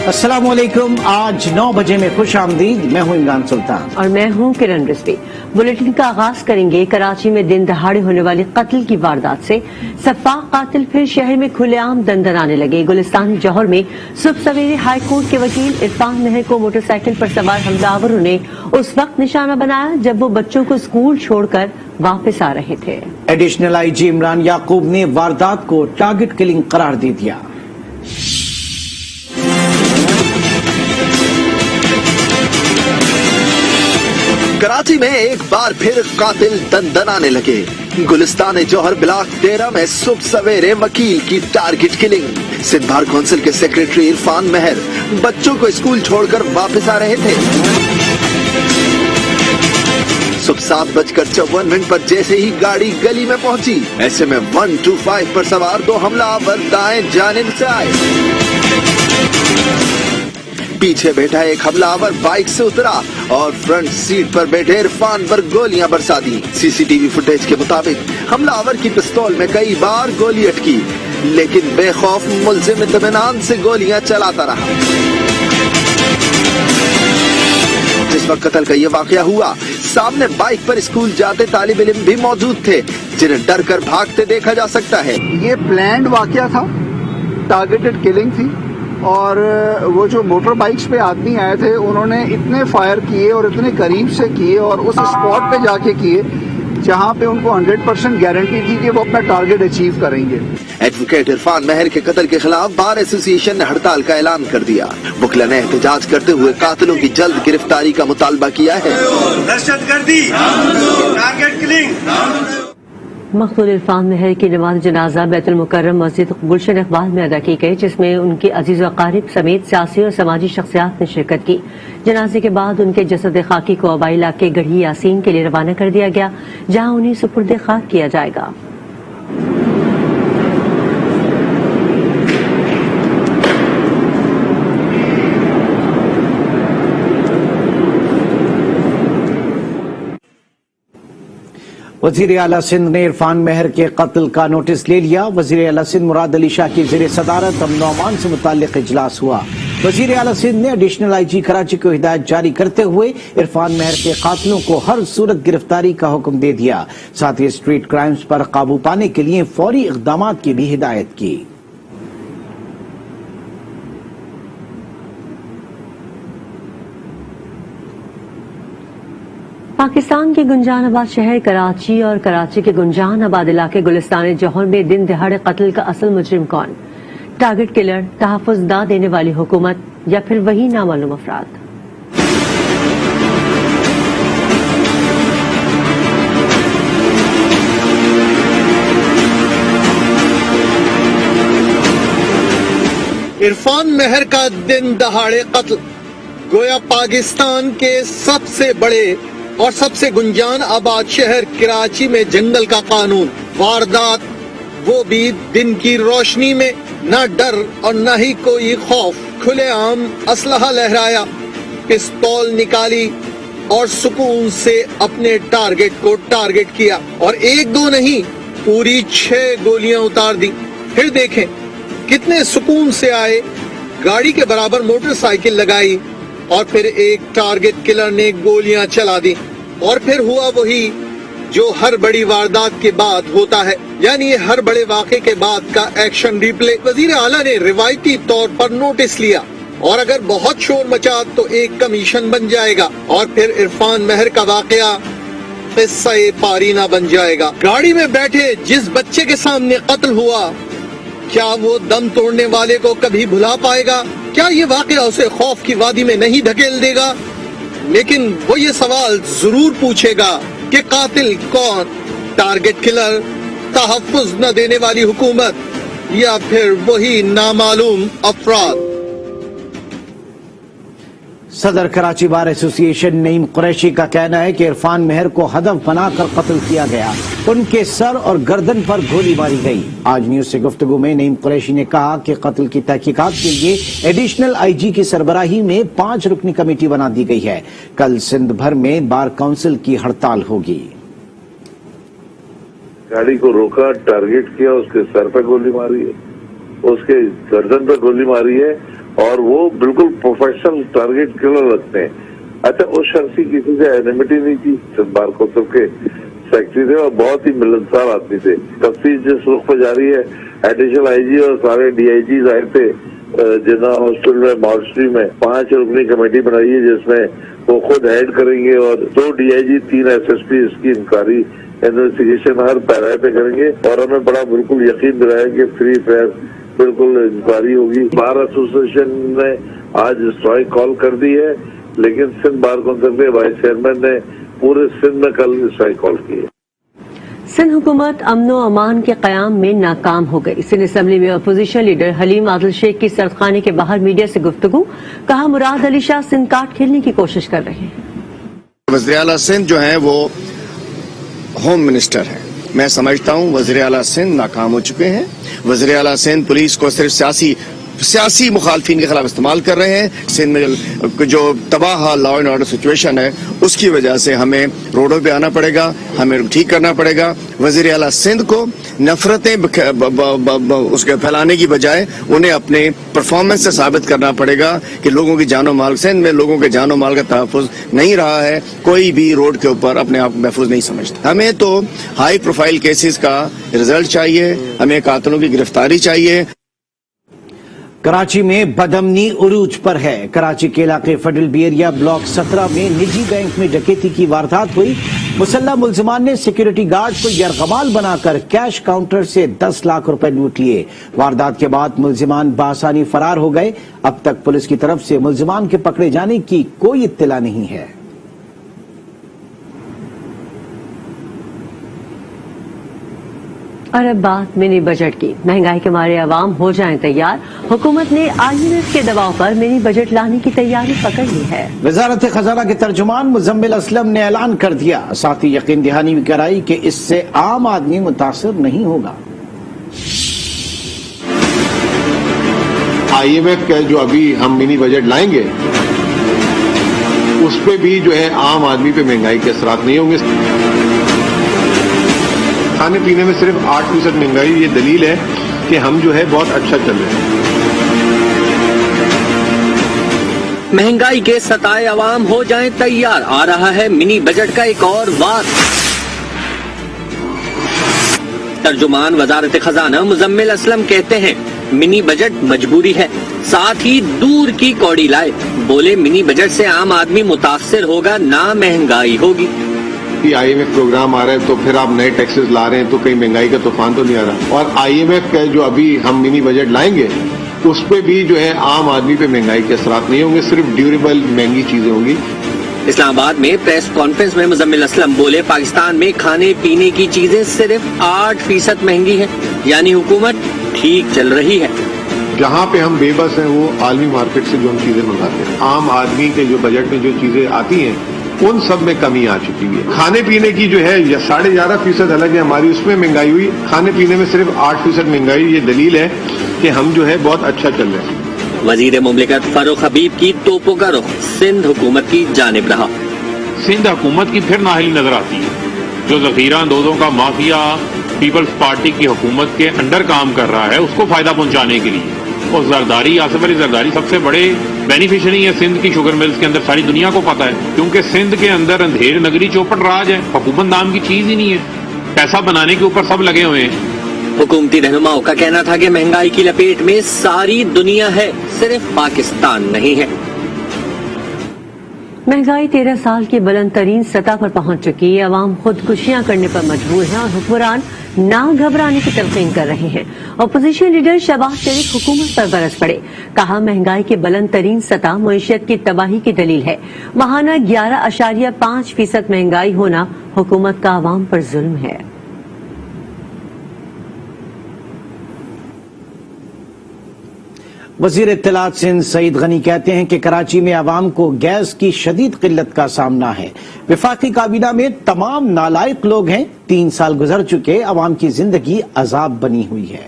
अस्सलाम वालेकुम। आज 9 बजे में खुश आमदीद। मैं हूँ इमरान सुल्तान और मैं हूँ किरण रिजवी। बुलेटिन का आगाज करेंगे कराची में दिन दहाड़े होने वाली कत्ल की वारदात से। सफाक कातिल फिर शहर में खुलेआम दंदनाने लगे। गुलिस्तान जौहर में सुबह सवेरे हाई कोर्ट के वकील इरफान मेहर को मोटरसाइकिल पर सवार हमलावरों ने उस वक्त निशाना बनाया जब वो बच्चों को स्कूल छोड़कर वापस आ रहे थे। एडिशनल आईजी इमरान याकूब ने वारदात को टारगेट किलिंग करार दे दिया। कराची में एक बार फिर कातिल दंदनाने लगे। गुलिस्तान जौहर ब्लॉक 13 में सुबह सवेरे वकील की target killing. Sindh bar council के सेक्रेटरी इरफान मेहर बच्चों को स्कूल छोड़कर वापस आ रहे थे। सुबह 7:54 पर जैसे ही गाड़ी गली में पहुंची, ऐसे में 125 पर सवार 2 हमलावर दाएं जानिब से आए। पीछे बैठा एक हमलावर बाइक से उतरा और फ्रंट सीट पर बैठे इरफान पर गोलियां बरसा दी। सीसीटीवी फुटेज के मुताबिक हमलावर की पिस्तौल में कई बार गोली अटकी, लेकिन बेखौफ मुलजिम इत्मीनान से गोलियां चलाता रहा। जिस वक्त कत्ल का ये वाकया हुआ, सामने बाइक पर स्कूल जाते तालिब इल्म भी मौजूद थे, जिन्हें डर कर भागते देखा जा सकता है। ये प्लान्ड वाकया था, टारगेटेड किलिंग थी, और वो जो मोटर बाइक्स पे आदमी आए थे उन्होंने इतने फायर किए और इतने करीब से किए और उस स्पॉट पे जाके किए जहां पे उनको 100% गारंटी थी कि वो अपना टारगेट अचीव करेंगे। एडवोकेट इरफान मेहर के कत्ल के खिलाफ बार एसोसिएशन ने हड़ताल का ऐलान कर दिया। वकील ने एहतजाज करते हुए कातिलों की जल्द गिरफ्तारी का मुतालबा किया है। दहशतगर्दी, टारगेट किलिंग। मकतूल इरफान मेहर की नमाज जनाजा बैतुल मुकर्रम मस्जिद गुलशन इकबाल में अदा की गई, जिसमें उनके अजीज व अकारिब समेत सियासी और समाजी शख्सियात ने शिरकत की। जनाजे के बाद उनके जसद खाकी को आबाई इलाके गढ़ी यासीन के लिए रवाना कर दिया गया, जहां उन्हें सुपुर्द खाक किया जाएगा। वजीर आला सिंध ने इरफान मेहर के कत्ल का नोटिस ले लिया। वजीर आला सिंध मुराद अली शाह की ज़ेर सदारत अमन व अमान से मुताल्लिक इजलास हुआ। वजीर आला सिंध ने एडिशनल आईजी कराची को हिदायत जारी करते हुए इरफान मेहर के कातिलों को हर सूरत गिरफ्तारी का हुक्म दे दिया। साथ ही स्ट्रीट क्राइम्स पर काबू पाने के लिए फौरी इक़दाम की भी हिदायत की। पाकिस्तान के गुंजानाबाद शहर कराची और कराची के गुंजानाबाद इलाके गुलिस्तान जौहर में दिन दहाड़े कत्ल का असल मुजरिम कौन? टारगेट किलर, तहफ़्फ़ुज़ ना देने वाली हुकूमत या फिर वही नामालूम अफराद? इरफान मेहर का दिन दहाड़े कत्ल गोया पाकिस्तान के सबसे बड़े और सबसे गुंजान आबाद शहर कराची में जंगल का कानून। वारदात वो भी दिन की रोशनी में, न डर और न ही कोई खौफ। खुलेआम असलहा लहराया, पिस्तौल निकाली और सुकून से अपने टारगेट को टारगेट किया और 1-2 नहीं, पूरी 6 गोलियां उतार दी। फिर देखें कितने सुकून से आए, गाड़ी के बराबर मोटरसाइकिल लगाई और फिर एक टारगेट किलर ने गोलियां चला दी। और फिर हुआ वही जो हर बड़ी वारदात के बाद होता है, यानी हर बड़े वाक़े के बाद का एक्शन रिप्ले। वजीर आला ने रिवायती तौर पर नोटिस लिया और अगर बहुत शोर मचा तो एक कमीशन बन जाएगा और फिर इरफान मेहर का वाकया किस्सा-ए पारीना बन जाएगा। गाड़ी में बैठे जिस बच्चे के सामने कत्ल हुआ, क्या वो दम तोड़ने वाले को कभी भुला पाएगा? क्या ये वाकया उसे खौफ की वादी में नहीं धकेल देगा? लेकिन वो ये सवाल जरूर पूछेगा कि कातिल कौन? टारगेट किलर, तहफ़्फ़ुज़ न देने वाली हुकूमत या फिर वही नामालूम अफराद? सदर कराची बार एसोसिएशन नईम कुरैशी का कहना है कि इरफान मेहर को हदफ बनाकर कत्ल किया गया। उनके सर और गर्दन पर गोली मारी गई। आज न्यूज से गुफ्तगू में नईम कुरैशी ने कहा कि कत्ल की तहकीकात के लिए एडिशनल आईजी की सरबराही में 5 रुकनी कमेटी बना दी गई है। कल सिंध भर में बार काउंसिल की हड़ताल होगी। गाड़ी को रोका, टारगेट किया, उसके सर पे गोली मारी है, उसके गर्दन पे गोली मारी है اور وہ بالکل پروفیشنل ٹارگیٹ کلر رکھتے ہیں. اچھا اس شخص کی کسی سے اینیمٹی نہیں تھی. سندھ بار کوتل کے سیکٹری تھے اور بہت ہی ملنسار آدمی تھے. تفتیش جس رخ پہ جاری ہے, ایڈیشنل آئی جی اور سارے ڈی آئی جیز آئے تھے جنا ہاسپٹل میں مارچری میں. 5 رکنی کمیٹی بنائی ہے جس میں وہ خود ہیڈ کریں گے اور 2 D I G 3 S S P اس کی انکوائری انویسٹیگیشن ہر پیرے پہ کریں گے. اور ہمیں بڑا بالکل یقین دلایا کہ فری فیئر بالکل انکوائری ہوگی. بار ایسوسیشن نے آج اسٹرائک کال کر دی ہے, لیکن سندھ بار کونسل کے وائس چیئرمین نے پورے سندھ میں کل اسٹرائک کال کی ہے. سندھ حکومت امن و امان کے قیام میں ناکام ہو گئی. سندھ اسمبلی میں اپوزیشن لیڈر حلیم عادل شیخ کی سردخانے کے باہر میڈیا سے گفتگو. کہا مراد علی شاہ سندھ کاٹ کھیلنے کی کوشش کر رہے ہیں. وزیر اعلیٰ سندھ جو ہیں وہ ہوم منسٹر ہیں. میں سمجھتا ہوں وزیر اعلیٰ سندھ ناکام ہو چکے ہیں. وزیر اعلیٰ سندھ پولیس کو صرف سیاسی مخالفین کے خلاف استعمال کر رہے ہیں. سندھ میں جو تباہ لا اینڈ آرڈر سچویشن ہے اس کی وجہ سے ہمیں روڈوں پہ آنا پڑے گا, ہمیں ٹھیک کرنا پڑے گا. وزیر اعلیٰ سندھ کو نفرتیں اس کے پھیلانے کی بجائے انہیں اپنے پرفارمنس سے ثابت کرنا پڑے گا کہ لوگوں کی جان و مال, سندھ میں لوگوں کے جان و مال کا تحفظ نہیں رہا ہے. کوئی بھی روڈ کے اوپر اپنے آپ کو محفوظ نہیں سمجھتا. ہمیں تو ہائی پروفائل کیسز کا رزلٹ چاہیے, ہمیں قاتلوں کی گرفتاری چاہیے. کراچی میں بدامنی عروج پر ہے. کراچی کے علاقے فیڈرل بی ایریا بلاک 17 میں نجی بینک میں ڈکیتی کی واردات ہوئی. مسلح ملزمان نے سیکیورٹی گارڈ کو یرغمال بنا کر کیش کاؤنٹر سے 10 لاکھ روپے لوٹ لیے. واردات کے بعد ملزمان بآسانی فرار ہو گئے. اب تک پولیس کی طرف سے ملزمان کے پکڑے جانے کی کوئی اطلاع نہیں ہے. اور اب بات منی بجٹ کی. مہنگائی کے مارے عوام ہو جائیں تیار. حکومت نے آئی ایم ایف کے دباؤ پر منی بجٹ لانے کی تیاری پکڑ لی ہے. وزارت خزانہ کے ترجمان مزمل اسلم نے اعلان کر دیا. ساتھ ہی یقین دہانی بھی کرائی کہ اس سے عام آدمی متاثر نہیں ہوگا. آئی ایم ایف کا جو ابھی ہم منی بجٹ لائیں گے اس پہ بھی جو ہے عام آدمی پہ مہنگائی کے اثرات نہیں ہوں گے. کھانے پینے میں صرف 8% مہنگائی, یہ دلیل ہے کہ ہم جو ہے بہت اچھا چل رہے ہیں. مہنگائی کے ستائے عوام ہو جائیں تیار. آ رہا ہے منی بجٹ کا ایک اور وار. ترجمان وزارت خزانہ مزمل اسلم کہتے ہیں منی بجٹ مجبوری ہے, ساتھ ہی دور کی کوڑی لائے. بولے منی بجٹ سے عام آدمی متاثر ہوگا, نہ مہنگائی ہوگی. آئی ایم ایف پروگرام آ رہا ہے تو پھر آپ نئے ٹیکسز لا رہے ہیں تو کہیں مہنگائی کا طوفان تو نہیں آ رہا. اور آئی ایم ایف کا جو ابھی ہم منی بجٹ لائیں گے اس پہ بھی جو ہے عام آدمی پہ مہنگائی کے اثرات نہیں ہوں گے, صرف ڈیوریبل مہنگی چیزیں ہوں گی. اسلام آباد میں پریس کانفرنس میں مزمل اسلم بولے پاکستان میں کھانے پینے کی چیزیں صرف 8% مہنگی ہیں, یعنی حکومت ٹھیک چل رہی ہے. جہاں پہ ہم بے بس ہیں وہ عالمی مارکیٹ سے جو ہم چیزیں منگاتے ہیں. عام آدمی کے جو بجٹ میں جو چیزیں آتی ہیں ان سب میں کمی آ چکی ہے. کھانے پینے کی جو ہے 11.5% الگ ہے ہماری, اس میں مہنگائی ہوئی. کھانے پینے میں صرف 8% مہنگائی, یہ دلیل ہے کہ ہم جو ہے بہت اچھا چل رہے ہیں. وزیر مملکت فاروق حبیب کی توپوں کا رخ سندھ حکومت کی جانب رہا. سندھ حکومت کی پھر نااہلی نظر آتی ہے. جو ذخیرہ اندوزوں کا مافیا پیپلز پارٹی کی حکومت کے انڈر کام کر رہا ہے اس کو فائدہ پہنچانے کے لیے. اور زرداری, آصف علی زرداری سب سے بڑے بینیفیشری ہے سندھ کی شوگر ملز کے اندر. ساری دنیا کو پتا ہے کیونکہ سندھ کے اندر اندھیر نگری چوپٹ راج ہے. حکومت نام کی چیز ہی نہیں ہے, پیسہ بنانے کے اوپر سب لگے ہوئے ہیں. حکومتی رہنماؤں کا کہنا تھا کہ مہنگائی کی لپیٹ میں ساری دنیا ہے, صرف پاکستان نہیں ہے. مہنگائی 13 سال کی بلند ترین سطح پر پہنچ چکی ہے. عوام خودکشیاں کرنے پر مجبور ہیں اور حکمران نہ گھبرانے کی تلقین کر رہے ہیں. اپوزیشن لیڈر شہباز شریف حکومت پر برس پڑے. کہا مہنگائی کی بلند ترین سطح معیشت کی تباہی کی دلیل ہے. ماہانہ 11.5% مہنگائی ہونا حکومت کا عوام پر ظلم ہے. وزیر اطلاعات سندھ سعید غنی کہتے ہیں کہ کراچی میں عوام کو گیس کی شدید قلت کا سامنا ہے. وفاقی کابینہ میں تمام نالائق لوگ ہیں. 3 سال گزر چکے, عوام کی زندگی عذاب بنی ہوئی ہے.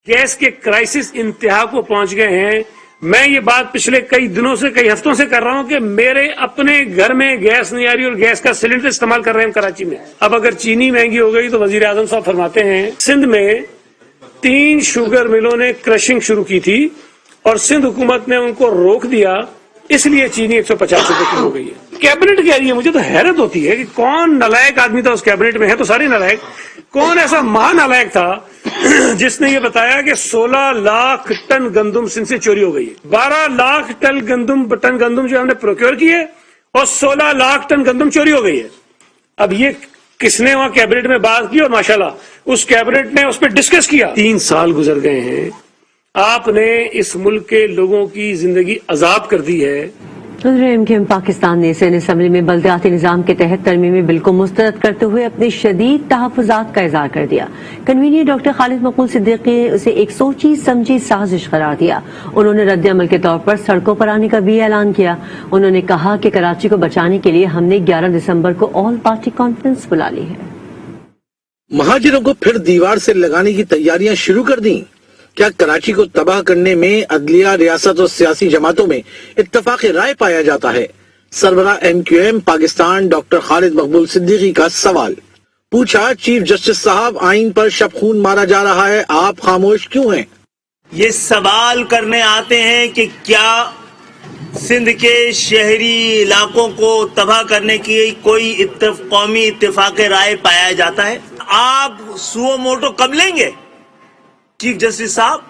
گیس کے کرائسس انتہا کو پہنچ گئے ہیں. میں یہ بات پچھلے کئی دنوں سے, کئی ہفتوں سے کر رہا ہوں کہ میرے اپنے گھر میں گیس نہیں آ رہی اور گیس کا سلنڈر استعمال کر رہے ہیں کراچی میں. اب اگر چینی مہنگی ہو گئی تو وزیر اعظم صاحب فرماتے ہیں سندھ میں 3 शुगर मिलों ने क्रशिंग शुरू की थी और सिंध हुकूमत ने उनको रोक दिया, इसलिए चीनी 150 रुपए की हो गई है। कैबिनेट कह रही है, मुझे तो हैरत होती है कि कौन नालायक आदमी था उस कैबिनेट में, है तो सारे नालायक, कौन ऐसा महानालायक था जिसने ये बताया कि 16 लाख टन गंदम सिंध से चोरी हो गई है। 12 लाख टन गंदम जो हमने प्रोक्योर की है और 16 लाख टन गंदम चोरी हो गई है। अब ये किसने वहां कैबिनेट में बात की और माशाल्लाह उस कैबिनेट ने उस पर डिस्कस किया। 3 साल गुजर गए हैं, आपने इस मुल्क के लोगों की जिंदगी अजाब कर दी है। सदर पाकिस्तान ने सिंध असम्बली में बल्दियाती निज़ाम के तहत तरमीमी बिल को मुस्तरद करते हुए अपने शदीद तहफ़्फ़ुज़ात का इज़हार कर दिया। कन्वीनर डॉक्टर खालिद मकबूल सिद्दीकी ने उसे एक सोची समझी साजिश करार दिया। उन्होंने रद्द अमल के तौर पर सड़कों पर आने का भी ऐलान किया। उन्होंने कहा कि कराची को बचाने के लिए हमने 11 दिसंबर को ऑल पार्टी कॉन्फ्रेंस बुला ली है। महाजिरों को फिर दीवार से लगाने की तैयारियां शुरू कर दी। क्या कराची को तबाह करने में अदलिया, रियासत और सियासी जमातों में इत्तफाक राय पाया जाता है? सरबराह MQM पाकिस्तान डॉक्टर खालिद मकबूल सिद्दीकी का सवाल। पूछा, चीफ जस्टिस साहब, आइन पर शब खून मारा जा रहा है, आप खामोश क्यों हैं? ये सवाल करने आते हैं कि क्या सिंध के शहरी इलाकों को तबाह करने की कोई कौमी इत्तेफाक राय पाया जाता है? आप सुओ मोटो कब लेंगे चीफ जस्टिस साहब?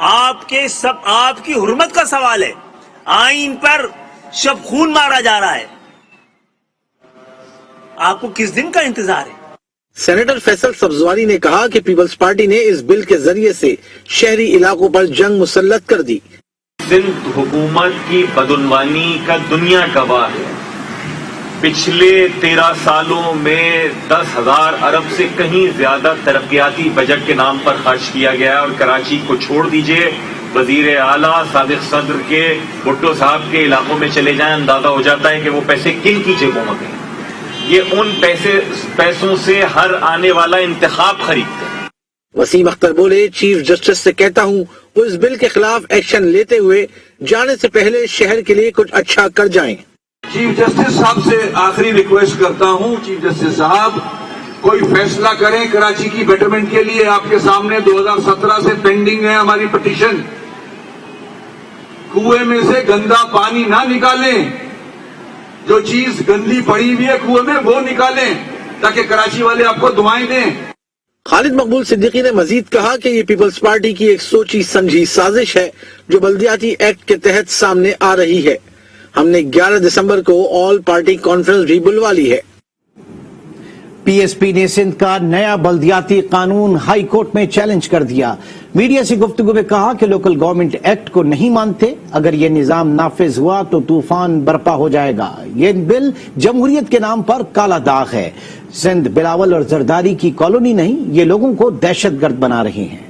आपकी हुर्मत का सवाल है। आइन पर शब खून मारा जा रहा है, आपको किस दिन का इंतजार है? सेनेटर फैसल सब्जवारी ने कहा कि पीपल्स पार्टी ने इस बिल के जरिए से शहरी इलाकों पर जंग मुसल्लत कर दी। सिंध हुकूमत की बदउनवानी का दुनिया गवाह है। पिछले 13 सालों में 10,000 अरब से कहीं ज्यादा तरक्याती बजट के नाम पर खर्च किया गया और कराची को छोड़ दीजिए, वजीर आला साबिक सदर के भुट्टो साहब के इलाकों में चले जाएं, अंदाजा हो जाता है कि वो पैसे किन की जेबों में गए। ये उन पैसों से हर आने वाला इंतखाब खरीदते हैं। वसीम अख्तर बोले, चीफ जस्टिस से कहता हूँ वो इस बिल के खिलाफ एक्शन लेते हुए जाने से पहले शहर के लिए कुछ अच्छा कर जाएं। चीफ जस्टिस साहब से आखिरी रिक्वेस्ट करता हूं, चीफ जस्टिस साहब कोई फैसला करें कराची की बेटरमेंट के लिए। आपके सामने 2017 से पेंडिंग है हमारी पिटीशन। कुएं में से गंदा पानी ना निकालें, जो चीज गंदी पड़ी हुई है कुएं में वो निकालें ताकि कराची वाले आपको दुआएं दें। खालिद मकबूल सिद्दीकी ने मजीद कहा कि ये पीपल्स पार्टी की एक सोची समझी साजिश है जो बल्दियाती एक्ट के तहत सामने आ रही है। हमने 11 दिसंबर को ऑल पार्टी कॉन्फ्रेंस भी बुलवा ली है। PSP ने सिंध का नया बल्दियाती कानून हाई कोर्ट में चैलेंज कर दिया। मीडिया से गुफ्तगू में कहा कि लोकल गवर्नमेंट एक्ट को नहीं मानते, अगर ये निजाम नाफिज हुआ तो तूफान बर्पा हो जाएगा। ये बिल जमहूरियत के नाम पर काला दाग है। सिंध बिलावल और जरदारी की कॉलोनी नहीं, ये लोगों को दहशतगर्द बना रहे हैं।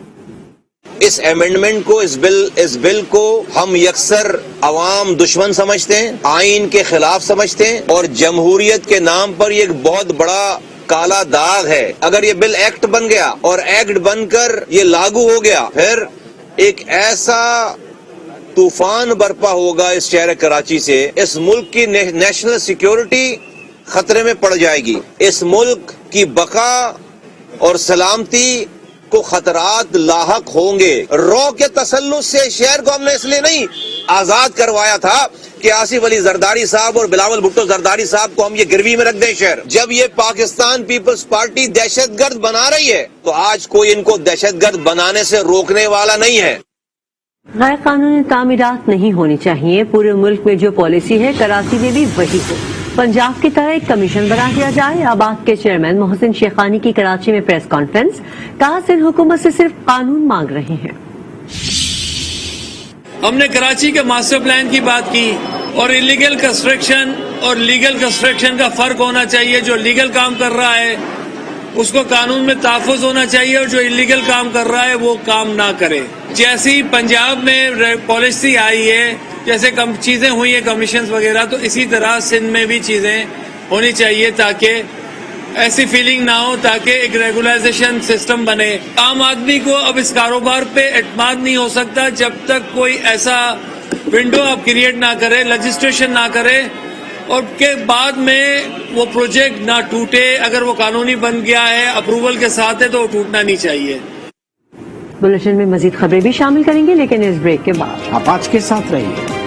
इस अमेंडमेंट को, इस बिल को हम यकसर अवाम दुश्मन समझते हैं, आइन के खिलाफ समझते हैं और जमहूरियत के नाम पर ये एक बहुत बड़ा काला दाग है। अगर ये बिल एक्ट बन गया और एक्ट बनकर ये लागू हो गया, फिर एक ऐसा तूफान बर्पा होगा इस शहर कराची से, इस मुल्क की नेशनल सिक्योरिटी खतरे में पड़ जाएगी। इस मुल्क की बका और सलामती को खतरात लाहक होंगे। रॉ के तसल्लुस से शहर को हमने इसलिए नहीं आजाद करवाया था कि आसिफ अली जरदारी साहब और बिलावल भुट्टो जरदारी साहब को हम ये गिरवी में रख दें शहर। जब ये पाकिस्तान पीपल्स पार्टी दहशतगर्द बना रही है तो आज कोई इनको दहशतगर्द बनाने से रोकने वाला नहीं है। गैर कानूनी तामीरात नहीं होनी चाहिए। पूरे मुल्क में जो पॉलिसी है कराची में भी वही हो। पंजाब की तरह एक कमीशन बना दिया जाए। आबाद के चेयरमैन मोहसिन शेखानी की कराची में प्रेस कॉन्फ्रेंस, कहा सिंध हुकूमत से सिर्फ कानून मांग रहे हैं। हमने कराची के मास्टर प्लान की बात की और इलीगल कंस्ट्रक्शन और लीगल कंस्ट्रक्शन का फर्क होना चाहिए। जो लीगल काम कर रहा है उसको कानून में तहफ़्फ़ुज़ होना चाहिए और जो इलीगल काम कर रहा है वो काम ना करे। जैसी पंजाब में पॉलिसी आई है, जैसे कम चीजें हुई है कमीशन वगैरह, तो इसी तरह सिंध में भी चीजें होनी चाहिए ताकि ऐसी फीलिंग ना हो, ताकि एक रेगुलाइजेशन सिस्टम बने। आम आदमी को अब इस कारोबार पे एतमाद नहीं हो सकता जब तक कोई ऐसा विंडो आप क्रिएट ना करे, लेजिस्लेशन ना करे और के बाद में वो प्रोजेक्ट ना टूटे। अगर वो कानूनी बन गया है, अप्रूवल के साथ है, तो वो टूटना नहीं चाहिए। बुलेटिन में मजीद खबरें भी शामिल करेंगे, लेकिन इस ब्रेक के बाद आप आज के साथ रहिए।